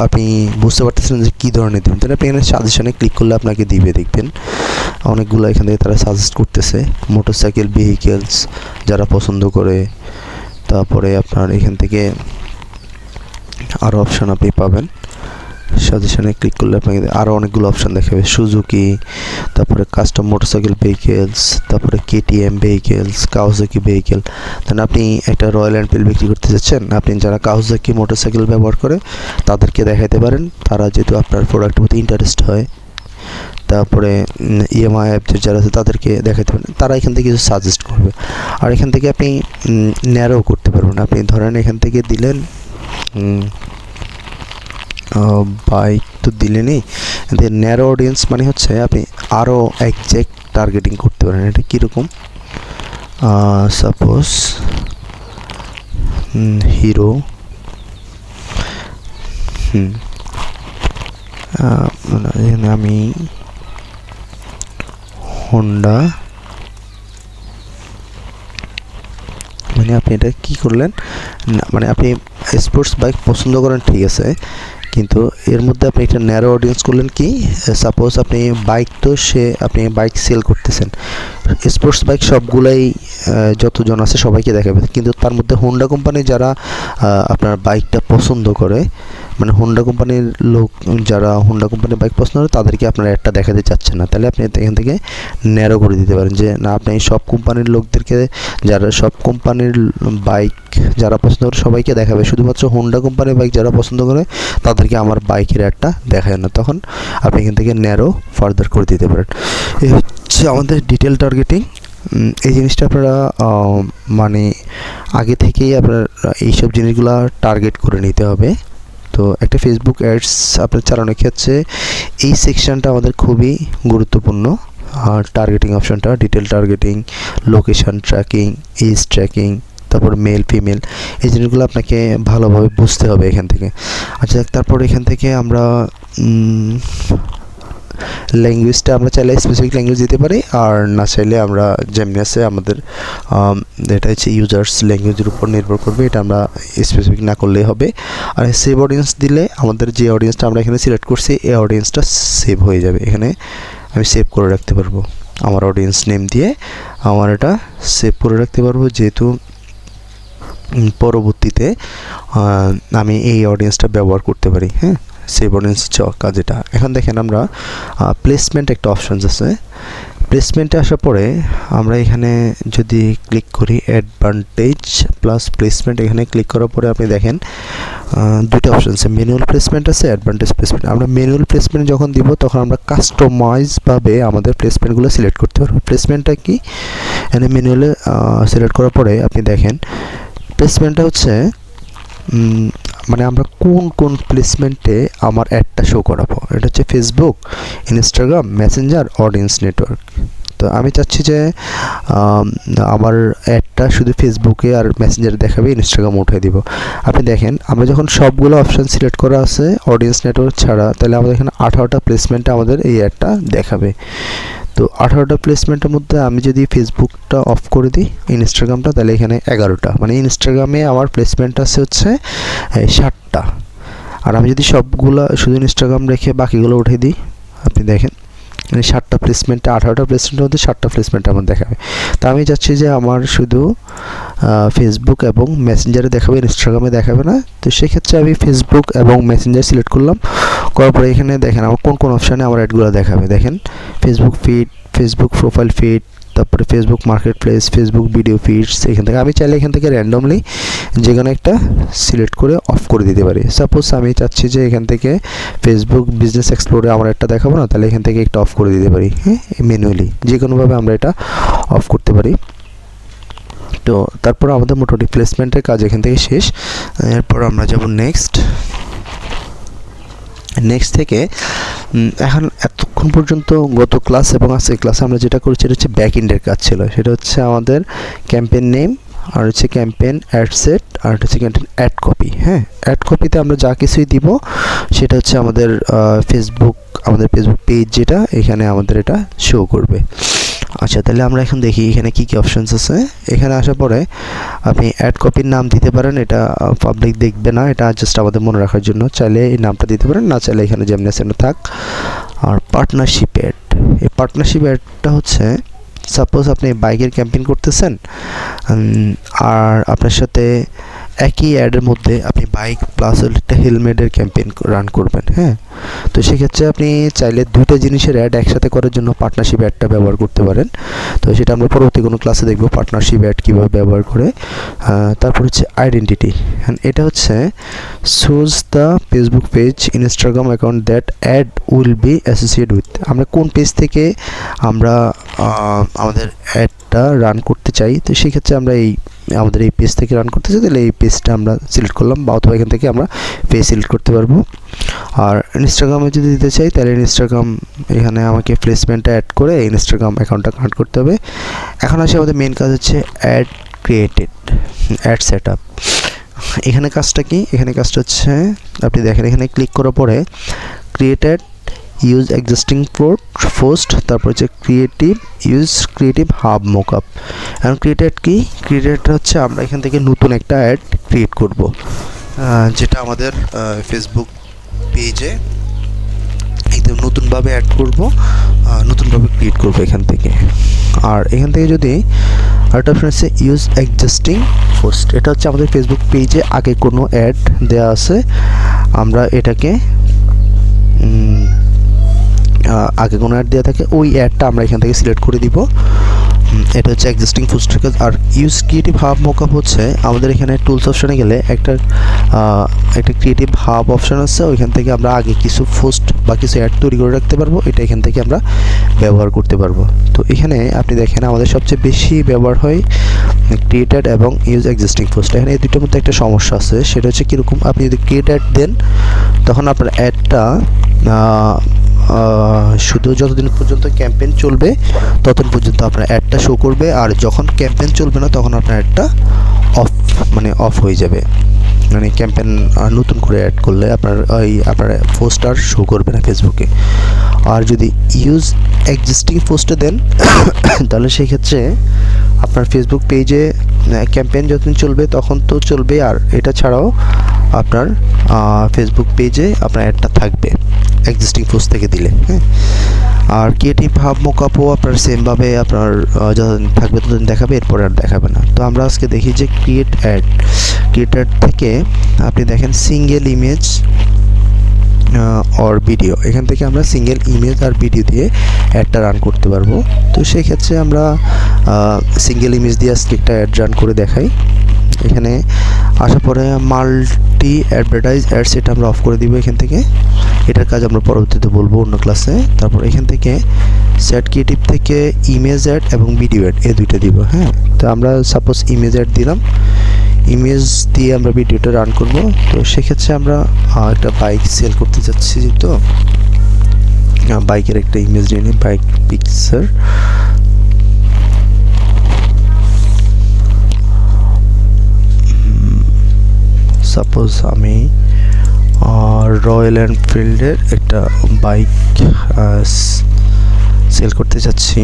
আপনি বুঝতে পারতেছেন যে কী ধরনের দেবেন, তাহলে আপনি এখানে সাজেশনে ক্লিক করলে আপনাকে দিবে, দেখবেন অনেকগুলো এখান থেকে তারা সাজেস্ট করতেছে মোটরসাইকেল ভেহিকেলস যারা পছন্দ করে। তারপরে আপনার এখান থেকে আরও অপশান আপনি পাবেন, সাজেশনে ক্লিক করলে আপনাকে আরও অনেকগুলো অপশান দেখাবে, সুজুকি, তারপরে কাস্টম মোটরসাইকেল ভেহিকেলস, তারপরে কেটিএম ভেহিকেলস, কাওয়াসাকি ভেহিকেল। তাহলে আপনি একটা রয়্যাল এনফিল্ড বিক্রি করতে চাচ্ছেন, আপনি যারা কাওয়াসাকি মোটরসাইকেল ব্যবহার করে তাদেরকে দেখাতে পারেন, তারা যেহেতু আপনার প্রোডাক্টের প্রতি ইন্টারেস্ট হয়। তারপরে ইএমআই অ্যাপদের যারা আছে তাদেরকে দেখাতে পারেন, তারা এখান থেকে কিছু সাজেস্ট করবে। আর এখান থেকে আপনি ন্যারো করতে পারবেন। আপনি ধরেন এখান থেকে দিলেন বাইক তো দিলেনই, ন্যারো অডিয়েন্স মানে হচ্ছে আপনি আরও একজ্যাক্ট টার্গেটিং করতে পারেন। এটা কীরকম, সাপোজ হিরো, এখানে আমি হোন্ডা, মানে আপনি এটা কি করলেন না, মানে আপনি স্পোর্টস বাইক পছন্দ করেন ঠিক আছে, কিন্তু এর মধ্যে আপনি একটা ন্যারো অডিয়েন্স করলেন কি, সাপোজ আপনি বাইক, তো আপনি বাইক সেল করতেছেন, স্পোর্টস বাইক সবগুলাই যতজন আছে সবাইকে দেখাবে, কিন্তু তার মধ্যে হোন্ডা কোম্পানি যারা আপনার বাইকটা পছন্দ করে, মানে হোন্ডা কোম্পানির লোক যারা হোন্ডা কোম্পানির বাইক পছন্দ করে তাদেরকে আপনারা একটা দেখাতে চাচ্ছেন না, তাহলে আপনি এখান থেকে ন্যারো করে দিতে পারেন যে না, আপনি সব কোম্পানির লোকদেরকে, যারা সব কোম্পানির বাইক যারা পছন্দ করে সবাইকে দেখাবে, শুধুমাত্র হোন্ডা কোম্পানির বাইক যারা পছন্দ করে তাদেরকে আমার বাইকের একটা দেখায় না, তখন আপনি এখান থেকে ন্যারো ফার্দার করে দিতে পারেন। এই হচ্ছে আমাদের ডিটেল টার্গেটিং। এই জিনিসটা আপনারা মানে আগে থেকেই আপনার এইসব জিনিসগুলো টার্গেট করে নিতে হবে। তো একটা ফেসবুক অ্যাডস আপনার চালানোর ক্ষেত্রে এই সেকশনটা আমাদের খুবই গুরুত্বপূর্ণ, আর টার্গেটিং অপশনটা, detail targeting, location tracking, age tracking, তারপর মেল ফিমেল, এই জিনিসগুলো আপনাকে ভালোভাবে বুঝতে হবে এখান থেকে। আচ্ছা, তারপর এখান থেকে আমরা ল্যাঙ্গুয়েজটা আমরা চাইলে স্পেসিফিক ল্যাঙ্গুয়েজ দিতে পারি, আর না চাইলে আমরা যেমনি আছে আমাদের এটা হচ্ছে ইউজার্স ল্যাঙ্গুয়েজের উপর নির্ভর করবে, এটা আমরা স্পেসিফিক না করলেই হবে। আর সেভ অডিয়েন্স দিলে আমাদের যে অডিয়েন্সটা আমরা এখানে সিলেক্ট করছি এই অডিয়েন্সটা সেভ হয়ে যাবে, এখানে আমি সেভ করে রাখতে পারবো আমার অডিয়েন্স নেম দিয়ে, আমার এটা সেভ করে রাখতে পারবো, যেহেতু পরবর্তীতে আমি এই অডিয়েন্সটা ব্যবহার করতে পারি। হ্যাঁ, সেভ অডিয়েন্স কাজ এটা। এখন দেখেন আমরা প্লেসমেন্ট একটা অপশনস আছে, প্লেসমেন্টে আসার পরে আমরা এখানে যদি ক্লিক করি অ্যাডভান্টেজ প্লাস প্লেসমেন্ট, এখানে ক্লিক করার পরে আপনি দেখেন দুটো অপশন আছে, ম্যানুয়াল প্লেসমেন্ট আছে, অ্যাডভান্টেজ প্লেসমেন্ট। আমরা ম্যানুয়াল প্লেসমেন্ট যখন দিব তখন আমরা কাস্টমাইজভাবে আমাদের প্লেসমেন্টগুলো সিলেক্ট করতে পারবো। প্লেসমেন্টটা কি, এখানে ম্যানুয়ালে সিলেক্ট করার পরে আপনি দেখেন প্লেসমেন্টটা হচ্ছে মানে আমরা কোন কোন প্লেসমেন্টে আমার অ্যাডটা শো করাবো, এটা হচ্ছে Facebook, Instagram, Messenger, audience network. তো আমি চাচ্ছি যে আমার অ্যাডটা শুধু ফেসবুকে আর মেসেঞ্জারে দেখাবে, ইনস্টাগ্রাম উঠিয়ে দিব। আপনি দেখেন আমরা যখন সবগুলো অপশান সিলেক্ট করা আছে অডিয়েন্স নেটওয়ার্ক ছাড়া, তাহলে আমাদের এখানে 18টা প্লেসমেন্টে আমাদের এই অ্যাডটা দেখাবে। তো 18টা প্লেসমেন্টের মধ্যে আমি যদি ফেসবুকটা অফ করে দিই, ইনস্টাগ্রামটা, তাহলে এখানে 11টা, মানে ইনস্টাগ্রামে আমার প্লেসমেন্ট আছে হচ্ছে 60টা। আর আমি যদি সবগুলা শুধু ইনস্টাগ্রাম রেখে বাকিগুলো উঠে দিই, আপনি দেখেন 60টা প্লেসমেন্টে 18টা প্লেসমেন্টের মধ্যে 60টা প্লেসমেন্ট আমার দেখাবে। তা আমি চাচ্ছি যে আমার শুধু ফেসবুক এবং মেসেঞ্জারে দেখাবে, ইনস্টাগ্রামে দেখাবে না। তো সেক্ষেত্রে আমি ফেসবুক এবং মেসেঞ্জার সিলেক্ট করলাম, করার পরে এখানে দেখেন আমার কোন কোন অপশানে আমার অ্যাডগুলো দেখাবে। দেখেন Facebook feed, Facebook profile feed, তারপরে Facebook marketplace, Facebook video feeds. এখান থেকে আমি চাইলে এখান থেকে র্যান্ডমলি যে কোনো একটা সিলেক্ট করে অফ করে দিতে পারি। সাপোজ আমি চাচ্ছি যে এখান থেকে ফেসবুক বিজনেস এক্সপ্লোরে আমার একটা দেখাবো না, তাহলে এখান থেকে একটা অফ করে দিতে পারি। হ্যাঁ, ম্যানুয়ালি যে কোনোভাবে আমরা এটা অফ করতে পারি। তো তারপর আমাদের মোটামুটি প্লেসমেন্টের কাজ এখান থেকে শেষ। এরপর আমরা যাব নেক্সট থেকে এখন এতক্ষণ পর্যন্ত গত ক্লাস এবং আজকের ক্লাসে আমরা যেটা করেছি এটা হচ্ছে ব্যাক এন্ডের কাজ ছিল। সেটা হচ্ছে আমাদের ক্যাম্পেইন নেম, আর হচ্ছে ক্যাম্পেইন অ্যাড সেট, আর হচ্ছে ক্যাম্পেইন অ্যাড কপি। হ্যাঁ, অ্যাড কপিতে আমরা যা কিছুই দিব সেটা হচ্ছে আমাদের ফেসবুক পেজ, যেটা এখানে আমাদের এটা শো করবে। আচ্ছা, তাহলে আমরা এখন দেখি এখানে কি কি অপশনস আছে। এখানে আসার পরে আপনি অ্যাড কপির নাম দিতে পারেন, এটা পাবলিক দেখবে না, এটা জাস্ট আমাদের মনে রাখার জন্য। চাইলে এই নামটা দিতে পারেন, না চাইলে এখানে যেমনি আছে থাক। আর পার্টনারশিপ অ্যাড, এই পার্টনারশিপ অ্যাডটা হচ্ছে সাপোজ আপনি বাইকের ক্যাম্পেইন করতেছেন, আর আপনার সাথে একই অ্যাডের মধ্যে আপনি বাইক প্লাস একটা হেলমেটের ক্যাম্পেইন রান করবেন। হ্যাঁ, তো সেক্ষেত্রে আপনি চাইলে দুইটা জিনিসের অ্যাড একসাথে করার জন্য পার্টনারশিপ অ্যাডটা ব্যবহার করতে পারেন। তো সেটা আমরা পরবর্তী কোনো ক্লাসে দেখব পার্টনারশিপ অ্যাড কীভাবে ব্যবহার করে। তারপর হচ্ছে আইডেন্টিটি, এটা হচ্ছে shows the Facebook page Instagram account that ad will be associate with. আমরা কোন পেজ থেকে আমরা আমাদের অ্যাডটা রান করতে চাই, তো সেক্ষেত্রে আমরা আমাদের এই পেজ থেকে রান করতে চাই, তাহলে এই পেজটা আমরা সিলেক্ট করলাম, বা অথবা এখান থেকে আমরা পেজ সিলেক্ট করতে পারবো। আর ইনস্টাগ্রামে যদি দিতে চাই তাহলে ইনস্টাগ্রাম, এখানে আমাকে প্লেসমেন্টটা অ্যাড করে ইনস্টাগ্রাম অ্যাকাউন্টটা কানেক্ট করতে হবে। এখন আসে আমাদের মেন কাজ হচ্ছে ad created, ad set up. এখানে কাজটা কি, এখানে কাজটা হচ্ছে আপনি দেখেন এখানে ক্লিক করার পরে ক্রিয়েটেড ইউজ এক্সিস্টিং পোস্ট, তারপর হচ্ছে ক্রিয়েটিভ হাব মোকআপ। এখন ক্রিয়েটেড কি, ক্রিয়েটেডটা হচ্ছে আমরা এখান থেকে নতুন একটা অ্যাড ক্রিয়েট করব, যেটা আমাদের ফেসবুক পেজে একদম নতুনভাবে অ্যাড করব, নতুনভাবে ক্রিয়েট করব এখান থেকে। আর এখান থেকে যদি আরেকটা অপশন আছে ইউজ এক্সিস্টিং পোস্ট, এটা হচ্ছে আমাদের ফেসবুক পেজে আগে কোনো অ্যাড দেওয়া আছে, আমরা এটাকে আগে কোনো অ্যাড দেওয়া থাকে ওই অ্যাডটা আমরা এখান থেকে সিলেক্ট করে দিব। এটা হচ্ছে এক্সিস্টিং পোস্টের কাজ। আর ইউজ ক্রিয়েটিভ হাব মোকআপ হচ্ছে আমাদের এখানে টুলস অপশানে গেলে একটা ক্রিয়েটিভ হাব অপশান আছে, ওইখান থেকে আমরা আগে কিছু পোস্ট বা কিছু অ্যাড তৈরি করে রাখতে পারবো, এটা এখান থেকে আমরা ব্যবহার করতে পারবো। তো এখানে আপনি দেখেন আমাদের সবচেয়ে বেশি ব্যবহার হয় ক্রিয়েটেড এবং ইউজ এক্সিস্টিং পোস্ট। এখানে এই দুটোর মধ্যে একটা সমস্যা আছে, সেটা হচ্ছে কীরকম, আপনি যদি ক্রিয়েটেড দেন তখন আপনার অ্যাডটা শুধু যতদিন পর্যন্ত ক্যাম্পেইন চলবে ততদিন পর্যন্ত আপনার অ্যাডটা শো করবে, আর যখন ক্যাম্পেইন চলবে না তখন আপনার অ্যাডটা অফ হয়ে যাবে, মানে ক্যাম্পেইন নতুন করে অ্যাড করলে আপনার পোস্ট আর শো করবে না ফেসবুকে। আর যদি ইউজ এক্সিস্টিং পোস্টে দেন তাহলে সেই ক্ষেত্রে আপনার ফেসবুক পেজে ক্যাম্পেইন যতদিন চলবে তখন তো চলবে, আর এটা ছাড়াও আপনার ফেসবুক পেজে আপনার অ্যাডটা থাকবে এক্সিস্টিং পোস্ট থেকে দিলে। হ্যাঁ, আর ক্রিয়েটিভ হাব মোকআপও আপনার সেমভাবে আপনার যতদিন থাকবে ততদিন দেখাবে, এরপর আর দেখাবে না। তো আমরা আজকে দেখি যে ক্রিয়েট অ্যাড থেকে আপনি দেখেন সিঙ্গেল ইমেজ অর ভিডিও, এখান থেকে আমরা সিঙ্গেল ইমেজ আর ভিডিও দিয়ে অ্যাডটা রান করতে পারবো। তো সেই ক্ষেত্রে আমরা সিঙ্গেল ইমেজ দিয়ে আজকে একটা অ্যাড রান করে দেখাই। এখানে আসার পরে মাল্টি অ্যাডভার্টাইজ অ্যাডস এটা আমরা অফ করে দিব এখান থেকে, এটার কাজ আমরা পরবর্তীতে বলবো অন্য ক্লাসে। তারপর এখান থেকে সেট ক্রিয়েটিভ থেকে ইমেজ অ্যাড এবং ভিডিও অ্যাড এই দুইটা দিব। হ্যাঁ, তো আমরা সাপোজ ইমেজ অ্যাড দিলাম, ইমেজ দিয়ে আমরা ভিডিওটা রান করব। তো সেক্ষেত্রে আমরা একটা বাইক সেল করতে যাচ্ছি, তো বাইকের একটা ইমেজ নিয়ে নিই, বাইক পিকচার। সাপোজ আমি রয়্যাল এনফিল্ডের একটা বাইক সেল করতে চাচ্ছি,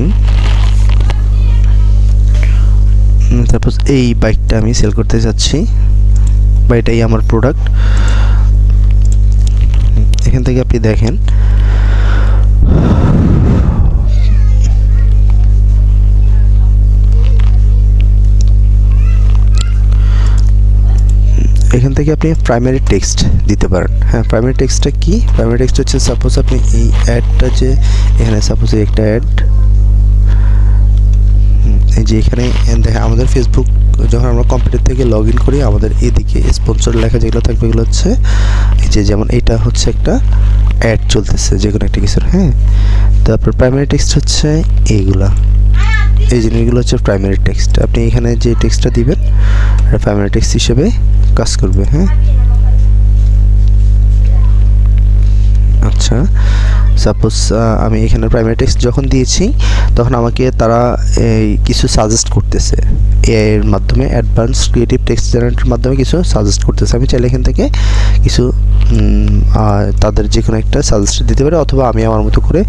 সাপোজ এই বাইকটা আমি সেল করতে চাচ্ছি বা এটাই আমার প্রোডাক্ট। এখান থেকে আপনি দেখেন এখান থেকে আপনি প্রাইমারি টেক্সট দিতে পারেন। হ্যাঁ, প্রাইমারি টেক্সটটা কি, প্রাইমারি টেক্সট হচ্ছে সাপোজ আপনি এই অ্যাডটা যে এখানে সাপোজ একটা অ্যাড, এই যে এখানে দেখেন আমাদের ফেসবুক যখন আমরা কম্পিউটার থেকে লগ ইন করি আমাদের এদিকে স্পন্সর লেখা যেগুলো থাকবে এগুলো হচ্ছে এই যে, যেমন এটা হচ্ছে একটা অ্যাড চলতেছে যে কোনো একটা কিছুর। হ্যাঁ, তারপর প্রাইমারি টেক্সট হচ্ছে এইগুলা, এই জিনিসগুলো হচ্ছে প্রাইমারি টেক্সট। আপনি এখানে যে টেক্সটটা দিবেন এটা প্রাইমারি টেক্সট হিসেবে কাজ করবে। হ্যাঁ, আচ্ছা, সাপোজ আমি এখানে প্রাইমারি টেক্সট যখন দিয়েছি তখন আমাকে তারা এই কিছু সাজেস্ট করতেছে, এর মাধ্যমে অ্যাডভান্স ক্রিয়েটিভ টেক্সট জেনারেটরের মাধ্যমে কিছু সাজেস্ট করতেছে। আমি চাইলে এখান থেকে কিছু তাদের যে কোনো একটা সাজেস্ট দিতে পারি, অথবা আমি আমার মতো করে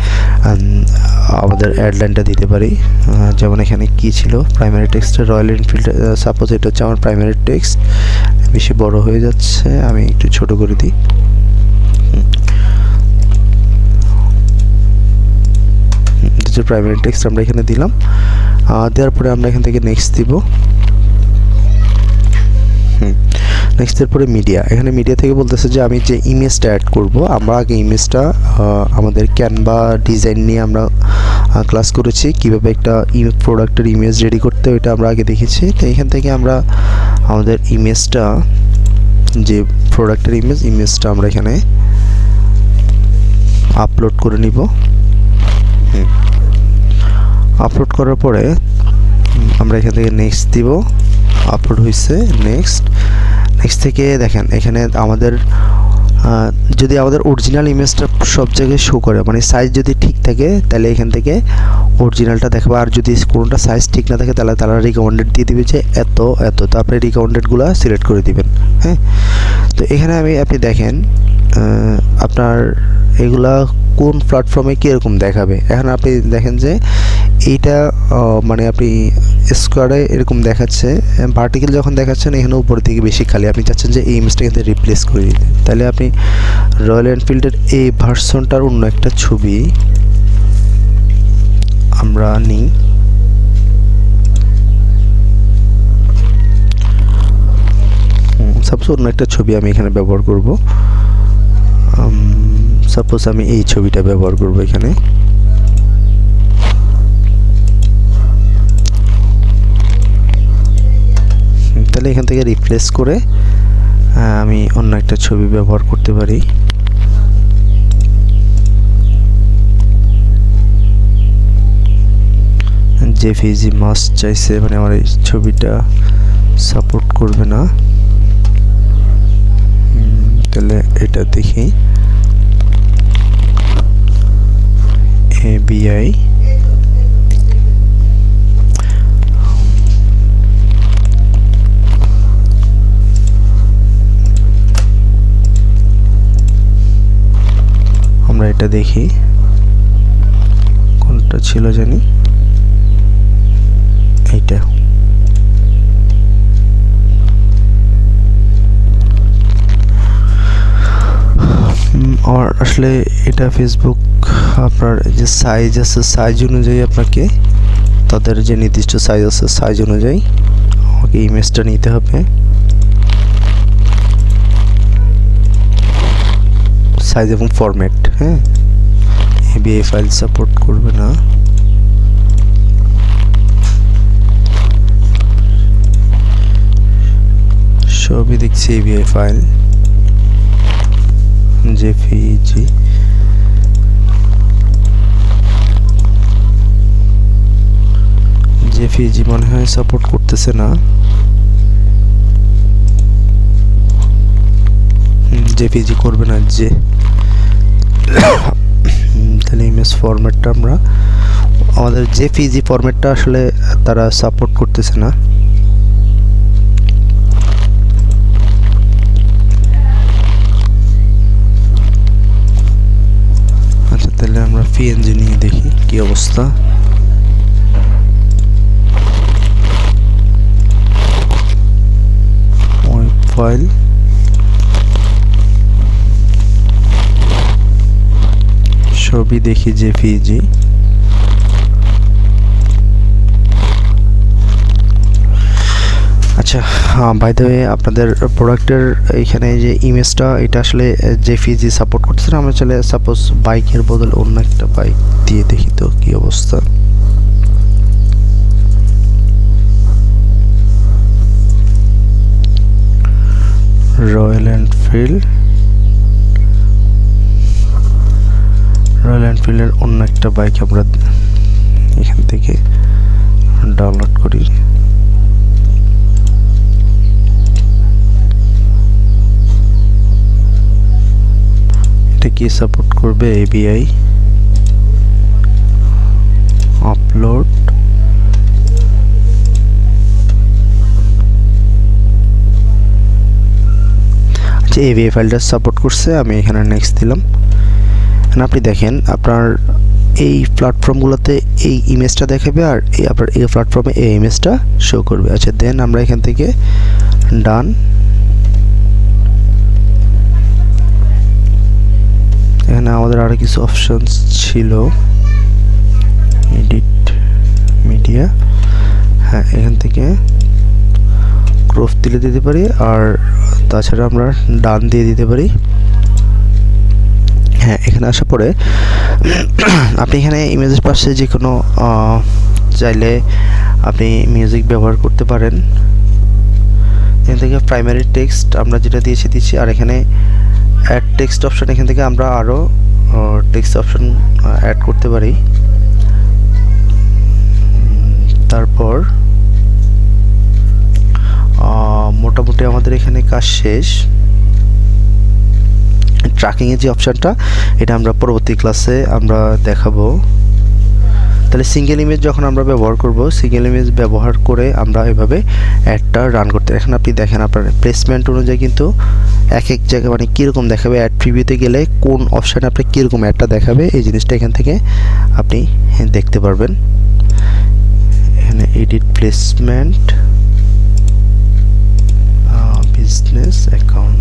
আমাদের অ্যাডলাইনটা দিতে পারি। যেমন এখানে কি ছিল প্রাইমারি টেক্সটের রয়্যাল এনফিল্ড, সাপোজ এটা হচ্ছে আমার প্রাইমারি টেক্সট, বেশি বড় হয়ে যাচ্ছে, আমি একটু ছোট করে দিই। প্রাইমারি টেক্সট আমরা এখানে দিলাম, দেওয়ার পরে আমরা এখান থেকে নেক্সট দিব। নেক্সট এরপরে মিডিয়া, এখানে মিডিয়া থেকে বলতেছে যে আমি যে ইমেজটা অ্যাড করব, আমরা আগে ইমেজটা আমাদের ক্যানভা ডিজাইন নিয়ে আমরা ক্লাস করেছি কিভাবে একটা প্রোডাক্টের ইমেজ রেডি করতে, ওইটা আমরা আগে দেখেছি। তো এখান থেকে আমরা আমাদের ইমেজটা যে প্রোডাক্টের ইমেজটা আমরা এখানে আপলোড করে নিব। আপলোড করার পরে আমরা এখান থেকে নেক্সট দিব, আপলোড হয়েছে, নেক্সট থেকে দেখেন এখানে আমাদের যদি আমাদের অরিজিনাল ইমেজটা সব জায়গায় শো করে, মানে সাইজ যদি ঠিক থাকে তাহলে এখান থেকে অরিজিনালটা দেখাবে, আর যদি কোনোটা সাইজ ঠিক না থাকে তাহলে তারা রিকমেন্ডেড দিয়ে দিবে যে এত এত, তো আপনি রিকমেন্ডেডগুলো সিলেক্ট করে দিবেন। হ্যাঁ, তো এখানে আপনি দেখেন আপনার এগুলা কোন প্ল্যাটফর্মে কীরকম দেখাবে। এখন আপনি দেখেন যে এইটা মানে আপনি স্কোয়ারে এরকম দেখাচ্ছে, ভার্টিক্যাল যখন দেখাচ্ছেন এখানে উপরের দিকে বেশি খালি, আপনি চাচ্ছেন যে এই ইমেজটা কিন্তু রিপ্লেস করে দিতে, তাহলে আপনি রয়্যাল এনফিল্ডের এই ভার্সনটার অন্য একটা ছবি আমরা নিই। সাপোজ অন্য একটা ছবি আমি এখানে ব্যবহার করব, সাপোজ আমি এই ছবিটা ব্যবহার করব এখানে। তাহলে এখান থেকে রিপ্লেস করে আমি অন্য একটা ছবি ব্যবহার করতে পারি। জেপিজি মাস্ট চাইছে, মানে আমার এই ছবিটা সাপোর্ট করবে না, তাহলে এটা দেখি ABI আমরা এটা দেখি কোনটা ছিল জানি, এইটা। আর আসলে এটা ফেসবুক আপনার যে সাইজ আছে সাইজ অনুযায়ী আপনাকে তাদের যে নির্দিষ্ট সাইজ আছে সাইজ অনুযায়ী আমাকে ইমেজটা নিতে হবে। সাইজ এবং ফরম্যাট, হ্যাঁ, ABI ফাইল সাপোর্ট করবে না। সবই দেখছি ABI ফাইল, জেপিজি মনে হয় সাপোর্ট করতেছে না। জেপিজি করবে না যে, তাহলে ইমেজ ফরম্যাটটা আমরা আমাদের জেপিজি ফরম্যাটটা আসলে তারা সাপোর্ট করতেছে না। আচ্ছা, তাহলে আমরা পিএনজি নিয়ে দেখি কি অবস্থা। ওয়েব ফাইল, ছবি দেখি জেপিজি। আচ্ছা, বাই দ্য ওয়ে আপনাদের প্রোডাক্টের এইখানে যে ইমেজটা এটা আসলে জেপিজি সাপোর্ট করতেছে না। আমরা চলে সাপোজ বাইকের বদলে অন্য একটা বাইক দিয়ে দেখি তো কি অবস্থা। রয়্যাল এনফিল্ডের অন্য একটা বাইক আমরা এখান থেকে ডাউনলোড করি। এটা কি সাপোর্ট করবে? ABI আপলোড, আচ্ছা ABI ফাইলটা সাপোর্ট করছে, আমি এখানে নেক্সট দিলাম। আপনি দেখেন আপনার এই প্ল্যাটফর্মগুলোতে এই ইমেজটা দেখাবে আর আপনার এই প্ল্যাটফর্মে এই ইমেজটা শো করবে। আচ্ছা, দেন আমরা এখান থেকে ডান। এখানে আমাদের আরো কিছু অপশনস ছিল, এডিট মিডিয়া, হ্যাঁ এখান থেকে ক্রপ দিলে দিতে পারি, আর তাছাড়া আমরা ডান দিয়ে দিতে পারি। হ্যাঁ, এখানে আসার পরে আপনি এখানে ইমেজের পাশে যে কোনো চাইলে আপনি মিউজিক ব্যবহার করতে পারেন। এখান থেকে প্রাইমারি টেক্সট আমরা যেটা দিয়েছি, আর এখানে অ্যাড টেক্সট অপশন, এখান থেকে আমরা আরও টেক্সট অপশন অ্যাড করতে পারি। তারপর মোটামুটি আমাদের এখানে কাজ শেষ। ট্র্যাকিংয়ের যে অপশানটা, এটা আমরা পরবর্তী ক্লাসে আমরা দেখাবো। তাহলে সিঙ্গেল ইমেজ যখন আমরা ব্যবহার করব, সিঙ্গেল ইমেজ ব্যবহার করে আমরা এভাবে অ্যাডটা রান করতে, এখন আপনি দেখেন আপনার প্লেসমেন্ট অনুযায়ী কিন্তু এক এক জায়গায় মানে কীরকম দেখাবে, অ্যাড প্রিভিউতে গেলে কোন অপশানে আপনি কীরকম অ্যাডটা দেখাবে এই জিনিসটা এখান থেকে আপনি দেখতে পারবেন। এখানে edit placement, business account,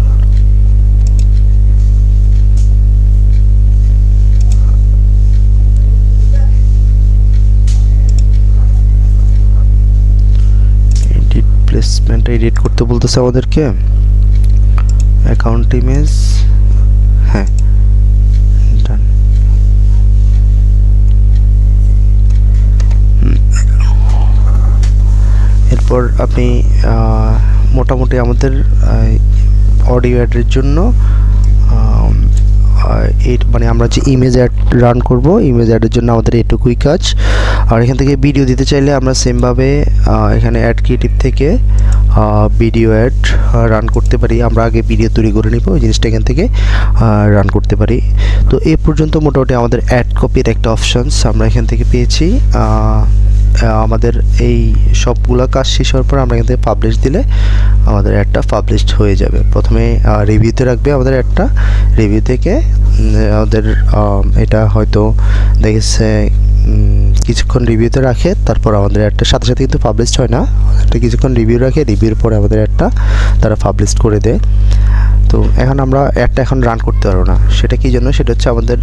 placement edit করতে বলতেছে আমাদেরকে, অ্যাকাউন্ট ইমেজ, হ্যাঁ ডান। এরপর আপনি মোটামুটি আমাদের অডিও অ্যাডের জন্য এই মানে আমরা যে ইমেজ অ্যাড রান করব, ইমেজ অ্যাডের জন্য আমাদের এটুকুই কাজ। আর এখান থেকে ভিডিও দিতে চাইলে আমরা সেমভাবে এখানে অ্যাড ক্রিয়েটিভ থেকে ভিডিও অ্যাড রান করতে পারি। আমরা আগে ভিডিও তৈরি করে নিব, ওই জিনিসটা এখান থেকে রান করতে পারি। তো এ পর্যন্ত মোটামুটি আমাদের অ্যাড কপির একটা অপশানস আমরা এখান থেকে পেয়েছি। আমাদের এই সবগুলো কাজ শেষ হওয়ার পর আমরা এখান থেকে পাবলিশ দিলে আমাদের অ্যাডটা পাবলিশড হয়ে যাবে। প্রথমে রিভিউতে রাখবে আমাদের অ্যাডটা, রিভিউ থেকে আমাদের এটা হয়তো দেখেছে কিছুক্ষণ রিভিউতে রাখে, তারপর আমাদের অ্যাডটা সাথে সাথে কিন্তু পাবলিশড হয় না, একটা কিছুক্ষণ রিভিউ রাখে, রিভিউর পরে আমাদের অ্যাডটা তারা পাবলিশ করে দেয়। তো এখন আমরা অ্যাডটা এখন রান করতে পারবো না, সেটা কি জন্য, সেটা হচ্ছে আমাদের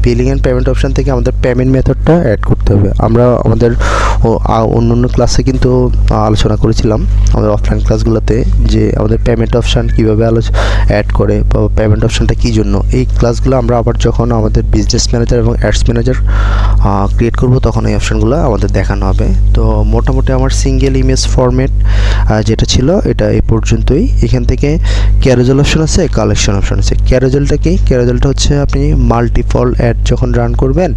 বিলিং অ্যান্ড পেমেন্ট অপশান থেকে আমাদের পেমেন্ট মেথডটা অ্যাড করতে হবে। আমরা আমাদের অন্য ক্লাসে কিন্তু আলোচনা করেছিলাম আমাদের অফলাইন ক্লাসগুলোতে যে আমাদের পেমেন্ট অপশান কীভাবে অ্যাড করে বা পেমেন্ট অপশানটা কী জন্য। এই ক্লাসগুলো আমরা আবার যখন আমাদের বিজনেস ম্যানেজার এবং অ্যাডস ম্যানেজার ক্রিয়েট করব তখন এই অপশানগুলো আমাদের দেখানো হবে। তো মোটামুটি আমার সিঙ্গেল ইমেজ ফরম্যাট যেটা ছিল এটা এই পর্যন্তই। এখান থেকে ক্যারোজেল অপশান আছে, কালেকশন অপশান আছে। ক্যারোজেলটা কি? ক্যারোজেলটা হচ্ছে আপনি মাল্টিপল অ্যাড যখন রান করবেন,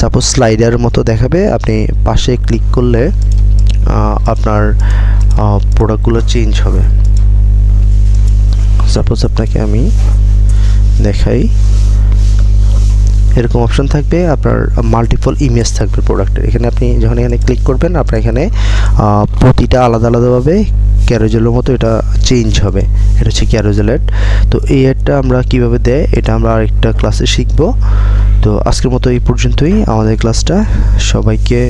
সাপোজ স্লাইডারের মতো দেখাবে, আপনি পাশে ক্লিক করলে আপনার প্রোডাক্টগুলো চেঞ্জ হবে। সাপোজ আপনাকে আমি দেখাই, এরকম অপশন থাকবে, আপনার মাল্টিপল ইমেজ থাকবে প্রোডাক্টের। এখানে আপনি যখন এখানে ক্লিক করবেন, আপনার এখানে প্রতিটা আলাদা আলাদাভাবে ক্যারোজেলের মতো এটা চেঞ্জ হবে। এটা হচ্ছে ক্যারোজেল অ্যাড। তো এই অ্যাডটা আমরা কিভাবে দেয় এটা আমরা আরেকটা ক্লাসে শিখব। তো আজকের মতো এই পর্যন্তই আমাদের ক্লাসটা। সবাইকে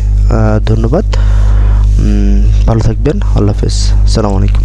ধন্যবাদ, ভালো থাকবেন, আল্লাহ হাফেজ, আসসালামু আলাইকুম।